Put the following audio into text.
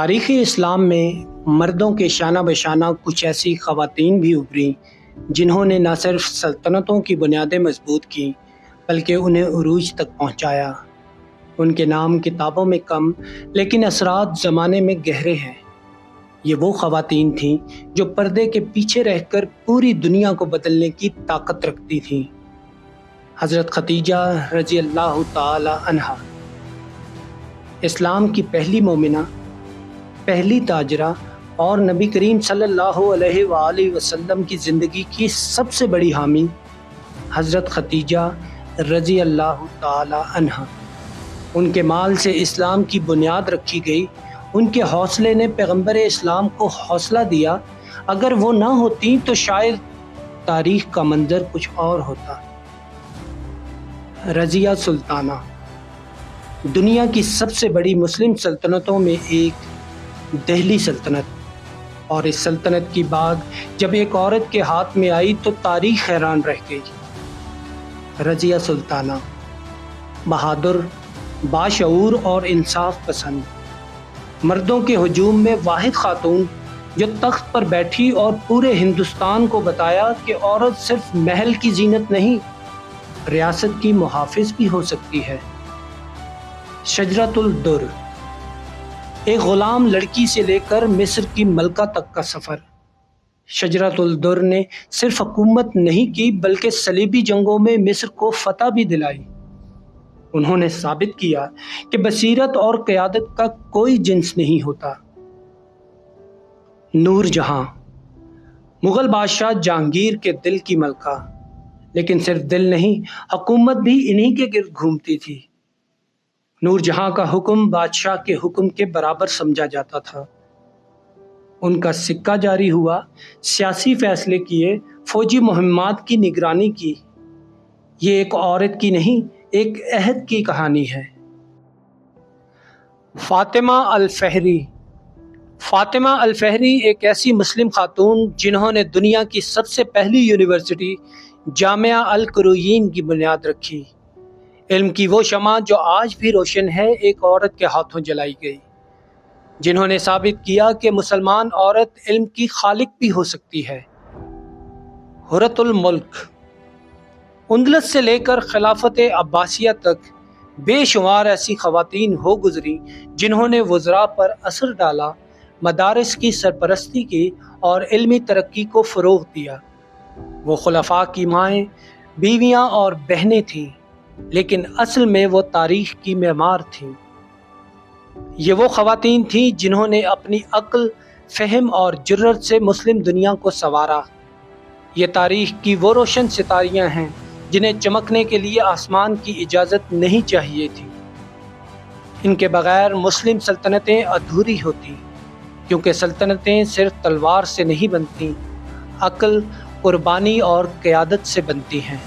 تاریخ اسلام میں مردوں کے شانہ بشانہ کچھ ایسی خواتین بھی ابھریں جنہوں نے نہ صرف سلطنتوں کی بنیادیں مضبوط کیں بلکہ انہیں عروج تک پہنچایا۔ ان کے نام کتابوں میں کم لیکن اثرات زمانے میں گہرے ہیں۔ یہ وہ خواتین تھیں جو پردے کے پیچھے رہ کر پوری دنیا کو بدلنے کی طاقت رکھتی تھیں۔ حضرت خدیجہ رضی اللہ تعالی عنہا، اسلام کی پہلی مومنہ، پہلی تاجرہ اور نبی کریم صلی اللہ علیہ وآلہ وسلم کی زندگی کی سب سے بڑی حامی حضرت خدیجہ رضی اللہ تعالی عنہا۔ ان کے مال سے اسلام کی بنیاد رکھی گئی۔ ان کے حوصلے نے پیغمبر اسلام کو حوصلہ دیا۔ اگر وہ نہ ہوتی تو شاید تاریخ کا منظر کچھ اور ہوتا۔ رضیہ سلطانہ، دنیا کی سب سے بڑی مسلم سلطنتوں میں ایک دہلی سلطنت، اور اس سلطنت کی باغ جب ایک عورت کے ہاتھ میں آئی تو تاریخ حیران رہ گئی۔ رضیہ سلطانہ بہادر، باشعور اور انصاف پسند، مردوں کے ہجوم میں واحد خاتون جو تخت پر بیٹھی اور پورے ہندوستان کو بتایا کہ عورت صرف محل کی زینت نہیں، ریاست کی محافظ بھی ہو سکتی ہے۔ شجرۃ الدر، ایک غلام لڑکی سے لے کر مصر کی ملکہ تک کا سفر۔ شجرۃ الدر نے صرف حکومت نہیں کی بلکہ صلیبی جنگوں میں مصر کو فتح بھی دلائی۔ انہوں نے ثابت کیا کہ بصیرت اور قیادت کا کوئی جنس نہیں ہوتا۔ نور جہاں، مغل بادشاہ جہانگیر کے دل کی ملکہ، لیکن صرف دل نہیں، حکومت بھی انہی کے گرد گھومتی تھی۔ نور جہاں کا حکم بادشاہ کے حکم کے برابر سمجھا جاتا تھا۔ ان کا سکہ جاری ہوا، سیاسی فیصلے کیے، فوجی مہمات کی نگرانی کی۔ یہ ایک عورت کی نہیں، ایک عہد کی کہانی ہے۔ فاطمہ الفہری، فاطمہ الفہری ایک ایسی مسلم خاتون جنہوں نے دنیا کی سب سے پہلی یونیورسٹی جامعہ القرویین کی بنیاد رکھی۔ علم کی وہ شمع جو آج بھی روشن ہے ایک عورت کے ہاتھوں جلائی گئی، جنہوں نے ثابت کیا کہ مسلمان عورت علم کی خالق بھی ہو سکتی ہے۔ حرۃ الملک، اندلس سے لے کر خلافت عباسیہ تک بے شمار ایسی خواتین ہو گزری جنہوں نے وزراء پر اثر ڈالا، مدارس کی سرپرستی کی اور علمی ترقی کو فروغ دیا۔ وہ خلفاء کی مائیں، بیویاں اور بہنیں تھیں، لیکن اصل میں وہ تاریخ کی معمار تھیں۔ یہ وہ خواتین تھیں جنہوں نے اپنی عقل، فہم اور جرأت سے مسلم دنیا کو سنوارا۔ یہ تاریخ کی وہ روشن ستاریاں ہیں جنہیں چمکنے کے لیے آسمان کی اجازت نہیں چاہیے تھی۔ ان کے بغیر مسلم سلطنتیں ادھوری ہوتی، کیونکہ سلطنتیں صرف تلوار سے نہیں بنتی، عقل، قربانی اور قیادت سے بنتی ہیں۔